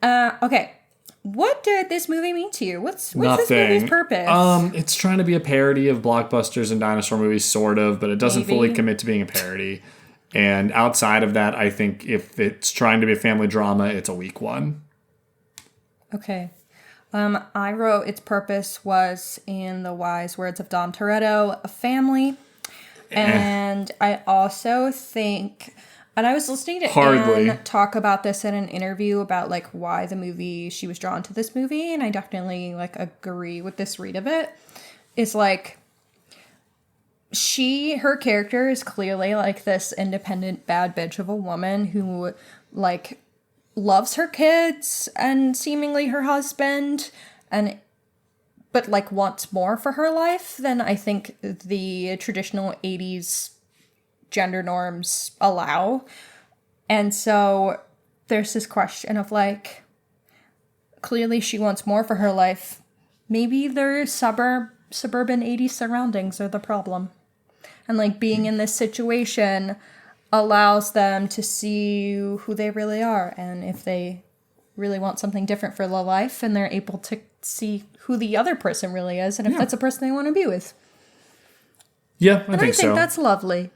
Okay. What did this movie mean to you? What's this movie's purpose? It's trying to be a parody of blockbusters and dinosaur movies, sort of, but it doesn't fully commit to being a parody. And outside of that, I think if it's trying to be a family drama, it's a weak one. Okay. I wrote its purpose was, in the wise words of Dom Toretto, a family. And I also think, and I was listening to Anne talk about this in an interview about like why she was drawn to this movie, and I definitely like agree with this read of it. It's like her character is clearly like this independent bad bitch of a woman who like loves her kids and seemingly her husband, but like wants more for her life than I think the traditional 80s gender norms allow. And so there's this question of like, clearly she wants more for her life. Maybe their suburban 80s surroundings are the problem. And like being in this situation allows them to see who they really are, and if they really want something different for their life, and they're able to see who the other person really is, and if that's a person they want to be with. Yeah, I think so. I think that's lovely.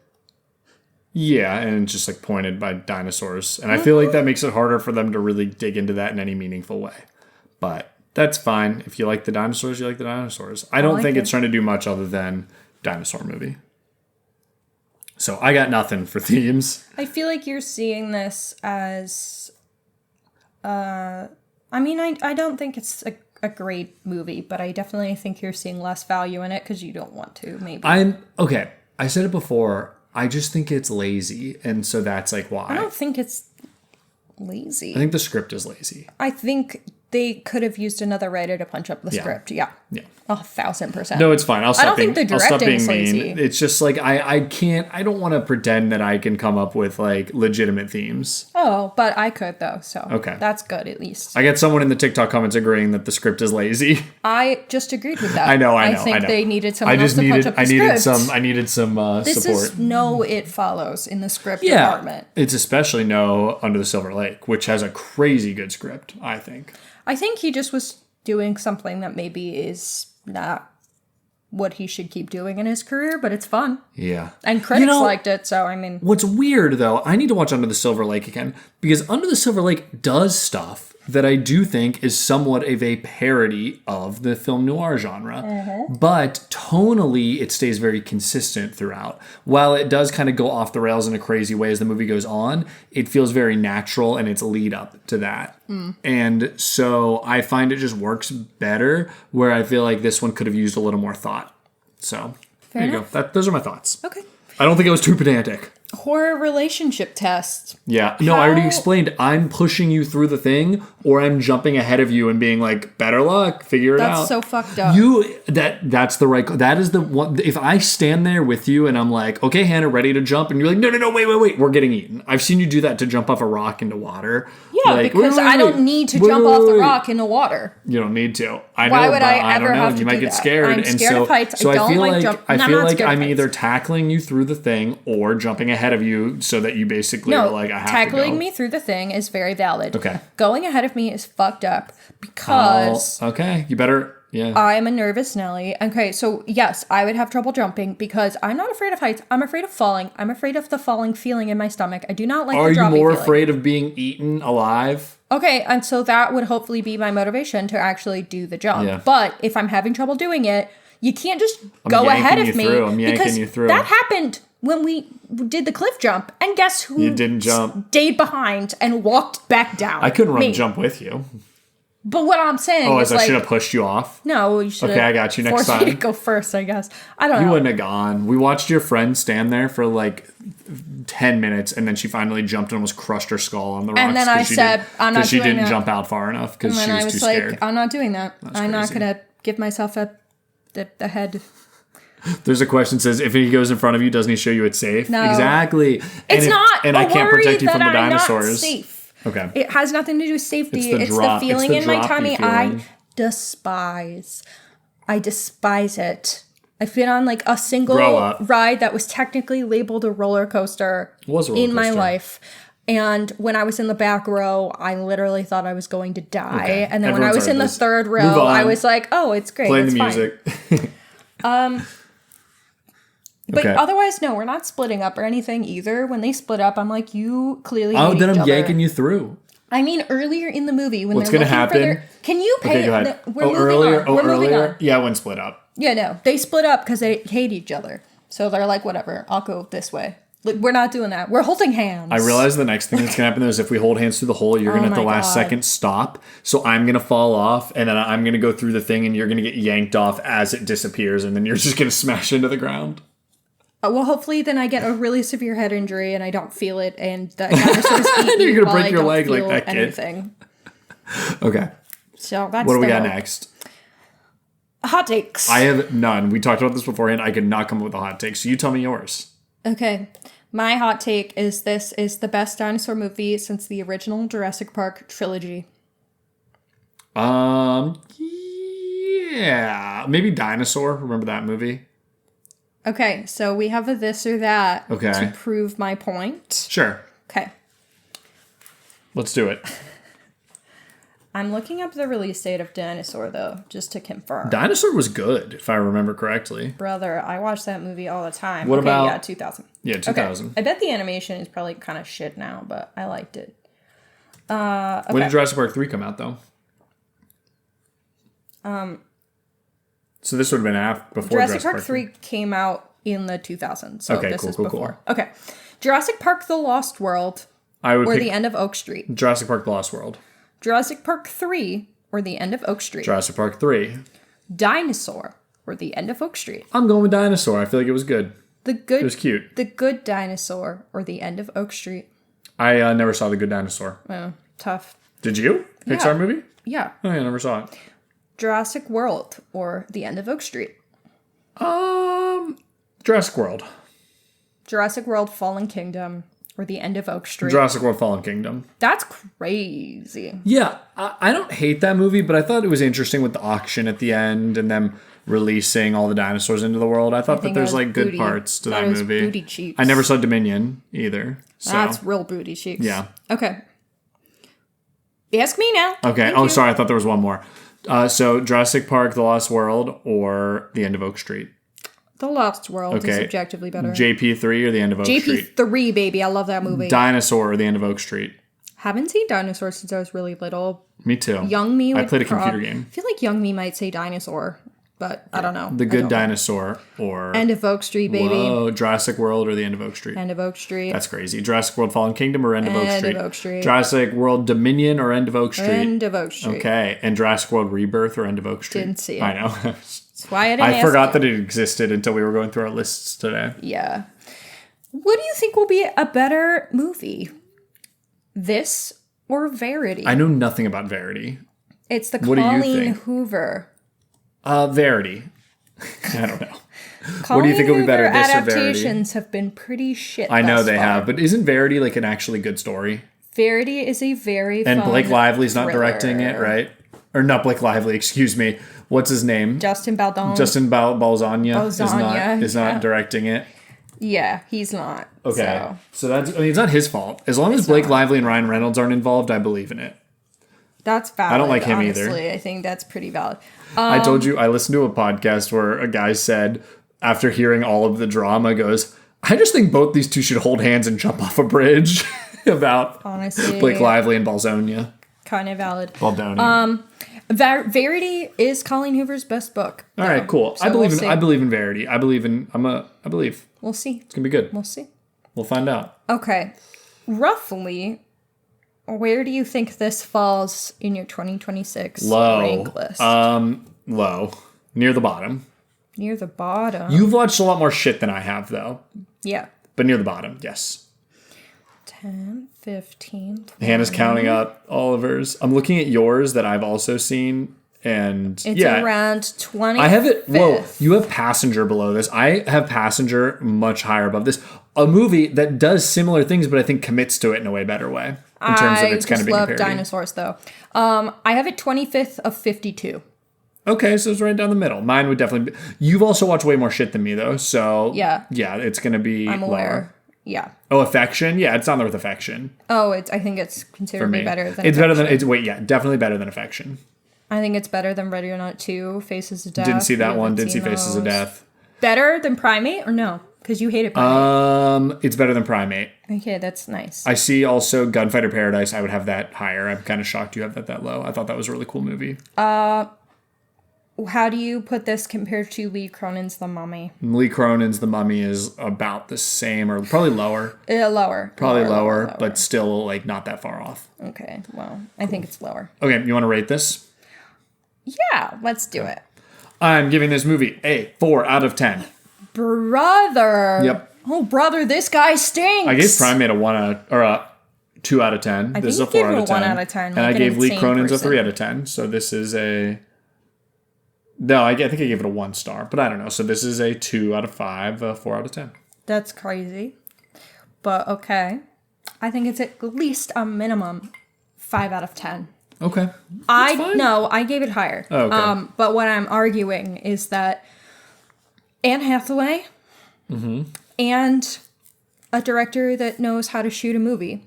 Yeah, and it's just like pointed by dinosaurs, and I feel like that makes it harder for them to really dig into that in any meaningful way. But that's fine. If you like the dinosaurs, you like the dinosaurs. I don't think it's trying to do much other than dinosaur movie. So I got nothing for themes. I feel like you're seeing this as, I don't think it's a great movie, but I definitely think you're seeing less value in it because you don't want to, maybe. Okay, I said it before, I just think it's lazy, and so that's like why. I don't think it's lazy. I think the script is lazy. I think they could have used another writer to punch up the script. Yeah. 1,000%. No, it's fine. I don't think the directing's lazy. It's just like I don't want to pretend that I can come up with like legitimate themes. Oh, but I could though. So okay, that's good at least. I get someone in the TikTok comments agreeing that the script is lazy. I just agreed with that. I know. I think they needed someone else to punch up the script. I needed some support. This is no It Follows in the script department. It's especially no Under the Silver Lake, which has a crazy good script, I think. I think he just was doing something that maybe is not what he should keep doing in his career, but it's fun. Yeah. And critics liked it, so I mean... What's weird, though, I need to watch Under the Silver Lake again, because Under the Silver Lake does stuff that I do think is somewhat of a parody of the film noir genre. Mm-hmm. But tonally, it stays very consistent throughout. While it does kind of go off the rails in a crazy way as the movie goes on, it feels very natural in its lead up to that. And so I find it just works better, where I feel like this one could have used a little more thought. So, there you go. Those are my thoughts. Okay. I don't think it was too pedantic. horror relationship test. Yeah. No, I already explained. I'm pushing you through the thing, or I'm jumping ahead of you and being like, better luck, figure it out. That's so fucked up. That's the right, that is the one. If I stand there with you and I'm like, okay, Hannah, ready to jump, and you're like, no, wait, we're getting eaten. I've seen you do that to jump off a rock into water. Yeah, like, because I don't need to jump off the rock into water. You don't need to. I know, Why would I ever have to you might do get that? scared. I'm scared of heights. So I don't like jump. I feel like I'm either tackling you through the thing or jumping ahead of you so that you basically are like, I have to go. Tackling me through the thing is very valid. Okay. Going ahead of me is fucked up because... okay, you better... Yeah. I'm a nervous Nelly. Okay, so yes, I would have trouble jumping because I'm not afraid of heights. I'm afraid of falling. I'm afraid of the falling feeling in my stomach. I do not like the dropping feeling. Are you more afraid of being eaten alive? Okay, and so that would hopefully be my motivation to actually do the jump. Yeah. But if I'm having trouble doing it, you can't just go ahead of me. I'm yanking you through. That happened when we did the cliff jump. And guess who? You didn't jump. Stayed behind and walked back down. I couldn't run and jump with you. But what I'm saying is I should have pushed you off? No, you should have. Okay, I got you next time. Forced me to go first, I guess. I don't know. You wouldn't have gone. We watched your friend stand there for like 10 minutes, and then she finally jumped and almost crushed her skull on the rocks. And then I said, I'm not doing that. Because she didn't jump out far enough because she was too scared. I'm not doing that. I'm not going to give myself the head. There's a question that says, if he goes in front of you, doesn't he show you it's safe? No. Exactly. It's not. And I can't protect you from the dinosaurs. Not safe. Okay. It has nothing to do with safety. It's the feeling in my tummy. I despise it. I've been on like a single ride that was technically labeled a roller coaster in my life. And when I was in the back row, I literally thought I was going to die. Okay. And then when I was in the third row, I was like, oh, it's great. Play the music. But otherwise, no, we're not splitting up or anything either. When they split up, I'm like, you clearly hate then each I'm other. yanking you through. I mean, earlier in the movie, when what's they're looking happen? For their... Can you pay... Okay, go ahead. We're moving on. Yeah, when split up. Yeah, no. They split up because they hate each other. So they're like, whatever, I'll go this way. Like, we're not doing that. We're holding hands. I realize the next thing that's going to happen is if we hold hands through the hole, you're going to at the last second stop. So I'm going to fall off, and then I'm going to go through the thing, and you're going to get yanked off as it disappears, and then you're just going to smash into the ground. Well, hopefully then I get a really severe head injury and I don't feel it, and the dinosaurs eat me you're gonna break I your don't leg feel like that kid. Anything. Okay. So that's what do we got next? Hot takes. I have none. We talked about this beforehand. I could not come up with a hot take. So you tell me yours. Okay. My hot take is this is the best dinosaur movie since the original Jurassic Park trilogy. Yeah. Maybe Dinosaur. Remember that movie? Okay, so we have a this or that to prove my point. Sure. Okay. Let's do it. I'm looking up the release date of Dinosaur, though, just to confirm. Dinosaur was good, if I remember correctly. Brother, I watch that movie all the time. What about... Yeah, 2000. Yeah, 2000. Okay. I bet the animation is probably kind of shit now, but I liked it. Okay. When did Jurassic Park 3 come out, though? So this would have been before Jurassic Park 3 came out in the 2000s. So okay, this is cool. before. Okay. Jurassic Park The Lost World or The End of Oak Street. Jurassic Park The Lost World. Jurassic Park 3 or The End of Oak Street. Jurassic Park 3. Dinosaur or The End of Oak Street. I'm going with Dinosaur. I feel like it was good. It was cute. The Good Dinosaur or The End of Oak Street. I never saw The Good Dinosaur. Oh, tough. Did you? Pixar movie? Yeah. Oh, yeah, I never saw it. Jurassic World or The End of Oak Street? Jurassic World. Jurassic World Fallen Kingdom or The End of Oak Street? Jurassic World Fallen Kingdom. That's crazy. Yeah, I don't hate that movie, but I thought it was interesting with the auction at the end and them releasing all the dinosaurs into the world. I thought that there's like good parts to that movie. Booty cheeks. I never saw Dominion either. So. That's real booty cheeks. Yeah. Okay. Ask me now. Okay. Sorry. I thought there was one more. So Jurassic Park, The Lost World, or The End of Oak Street? The Lost World is objectively better. JP3 or The End of Oak Street? JP3, baby. I love that movie. Dinosaur or The End of Oak Street? Haven't seen Dinosaur since I was really little. Me too. Young me. I played a computer game. I feel like young me might say Dinosaur, but I don't know. The Good Dinosaur or... End of Oak Street, baby. Whoa, Jurassic World or The End of Oak Street? End of Oak Street. That's crazy. Jurassic World Fallen Kingdom or End of Oak Street? End of Oak Street. Jurassic World Dominion or End of Oak Street? End of Oak Street. Okay. And Jurassic World Rebirth or End of Oak Street? Didn't see it. I know. That's why I didn't I forgot that it existed until we were going through our lists today. Yeah. What do you think will be a better movie? This or Verity? I know nothing about Verity. It's the Colleen Hoover. Verity. I don't know. What do you think will be better, this or Verity? Adaptations have been pretty shit. I know they have, but isn't Verity like an actually good story? Verity is a very fun and Blake Lively's not thriller. Directing it, right? Or not Blake Lively, excuse me. What's his name? Justin Baldon. Justin Balzania is not directing it. Yeah, he's not. Okay, so that's, I mean, it's not his fault. As long as Blake Lively and Ryan Reynolds aren't involved, I believe in it. That's valid. I don't like him honestly. either. I think that's pretty valid. I told you, I listened to a podcast where a guy said, after hearing all of the drama, goes, I just think both these two should hold hands and jump off a bridge about honestly, Blake Lively and Balzonia. Kind of valid. Baldonia. Verity is Colleen Hoover's best book. All right, cool. So I believe in Verity. I believe. We'll see. It's gonna be good. We'll see. We'll find out. Okay. Roughly, where do you think this falls in your 2026 rank list? Low. Near the bottom. Near the bottom. You've watched a lot more shit than I have, though. Yeah. But near the bottom, yes. 10, 15, 20. Hannah's counting up Oliver's. I'm looking at yours that I've also seen, and it's around 20. I have it. Whoa, you have Passenger below this. I have Passenger much higher above this. A movie that does similar things, but I think commits to it in a way better way in terms of its kind of being a parody. I love dinosaurs, though. I have it 25th of 52. Okay, so it's right down the middle. Mine would definitely be. You've also watched way more shit than me, though. So yeah, it's going to be I'm aware. Lower. Yeah. Oh, Affection? Yeah, it's on there with Affection. Oh, I think it's considerably better than It's Affection. better than, definitely better than Affection. I think it's better than Ready or Not 2, Faces of Death. Didn't see that one, didn't see Faces of Death. Better than Primate or no? Because you hated Primate. It's better than Primate. Okay, that's nice. I see also Gunfighter Paradise. I would have that higher. I'm kind of shocked you have that low. I thought that was a really cool movie. How do you put this compared to Lee Cronin's The Mummy? Lee Cronin's The Mummy is about the same, or probably lower. Lower. Probably lower, but still like not that far off. Okay, well, I think it's lower. Okay, you want to rate this? Yeah, let's do it. I'm giving this movie a 4 out of 10. Brother. Yep. Oh, brother, this guy stinks. I gave Primate a 2 out of 10. This is a 4 out of 10. 1 out of 10. And I gave Lee Cronin's a 3 out of 10. So this is a... No, I think I gave it a 1 star, but I don't know. So this is a 2 out of 5, a 4 out of 10. That's crazy. But okay. I think it's at least a minimum 5 out of 10. Okay. I gave it higher. Oh, okay. But what I'm arguing is that Anne Hathaway and a director that knows how to shoot a movie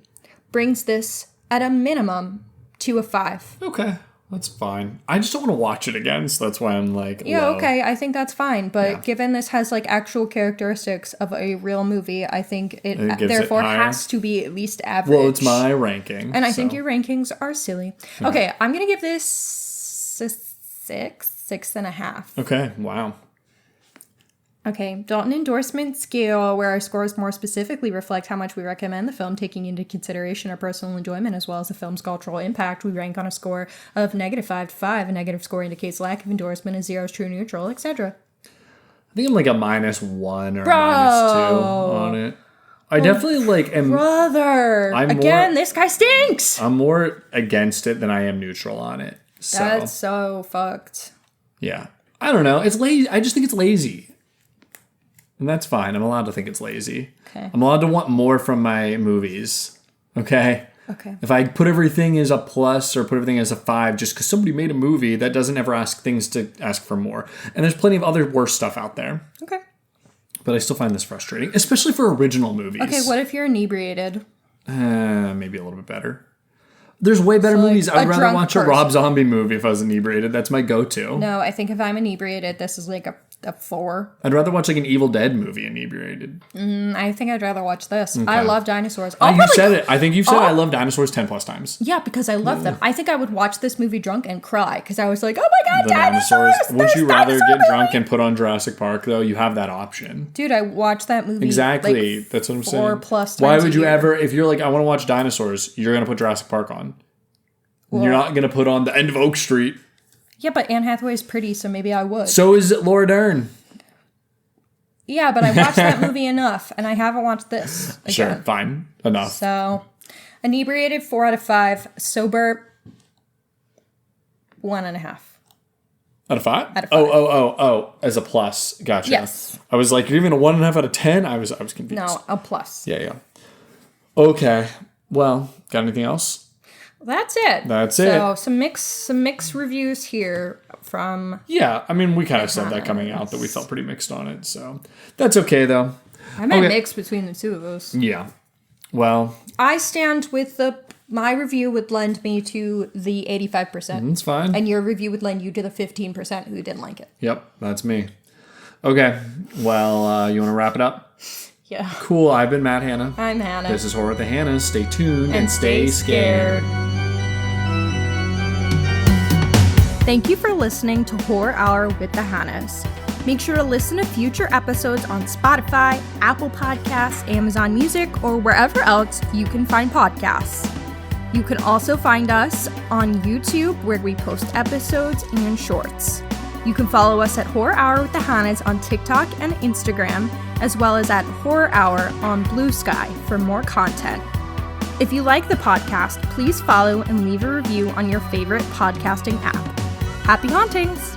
brings this at a minimum to a 5. Okay. That's fine. I just don't want to watch it again, so that's why I'm like, yeah, low. okay, I think that's fine. But given this has like actual characteristics of a real movie, I think it therefore has to be at least average. Well, it's my ranking. And I think your rankings are silly. Okay, I'm going to give this a 6.5. Okay, wow. Okay, Dalton endorsement scale, where our scores more specifically reflect how much we recommend the film, taking into consideration our personal enjoyment as well as the film's cultural impact. We rank on a score of -5 to 5. A negative score indicates lack of endorsement, a 0 is true neutral, etc. I think I'm like a -1 or a -2 on it. I definitely like am... Brother! This guy stinks! I'm more against it than I am neutral on it. So. That's so fucked. Yeah. I don't know. It's lazy. I just think it's lazy. And that's fine. I'm allowed to think it's lazy. Okay. I'm allowed to want more from my movies. Okay? Okay. If I put everything as a plus or put everything as a 5 just because somebody made a movie, that doesn't ever ask things to ask for more. And there's plenty of other worse stuff out there. Okay. But I still find this frustrating, especially for original movies. Okay, what if you're inebriated? Maybe a little bit better. There's way better movies. I'd rather watch a Rob Zombie movie if I was inebriated. That's my go-to. No, I think if I'm inebriated, this is like a 4. I'd rather watch like an Evil Dead movie inebriated. I think I'd rather watch this. Okay. I love dinosaurs. You said it. I think you've said I love dinosaurs 10 plus times. Yeah, because I love them. I think I would watch this movie drunk and cry because I was like, oh my god, dinosaurs! Wouldn't you rather get drunk and put on Jurassic Park though? You have that option. Dude, I watched that movie exactly. That's what I'm saying. 4+ times. Why would you ever? If you're like, I want to watch dinosaurs, you're gonna put Jurassic Park on. Well, you're not gonna put on The End of Oak Street. Yeah, but Anne Hathaway is pretty, so maybe I would. So is Laura Dern. Yeah, but I watched that movie enough, and I haven't watched this again. Sure, fine. Enough. So, inebriated, 4 out of 5. Sober, 1.5. Out of 5? Out of 5. Oh, as a plus. Gotcha. Yes. I was like, you're giving a 1.5 out of 10? I was confused. No, a plus. Yeah. Okay. Well, got anything else? That's it. That's it. So some mixed reviews here from... Yeah, I mean, we kind of said that coming out, that we felt pretty mixed on it, so that's okay, though. I meant mixed between the two of us. Yeah. Well... I stand with my review would lend me to the 85%. That's fine. And your review would lend you to the 15% who didn't like it. Yep, that's me. Okay, well, you want to wrap it up? Yeah. Cool, I've been Matt Hannah. I'm Hannah. This is Horror with the Hannahs. Stay tuned and stay scared. Thank you for listening to Horror Hour with the Hannahs. Make sure to listen to future episodes on Spotify, Apple Podcasts, Amazon Music, or wherever else you can find podcasts. You can also find us on YouTube, where we post episodes and shorts. You can follow us at Horror Hour with the Hannahs on TikTok and Instagram, as well as at Horror Hour on Blue Sky for more content. If you like the podcast, please follow and leave a review on your favorite podcasting app. Happy hauntings!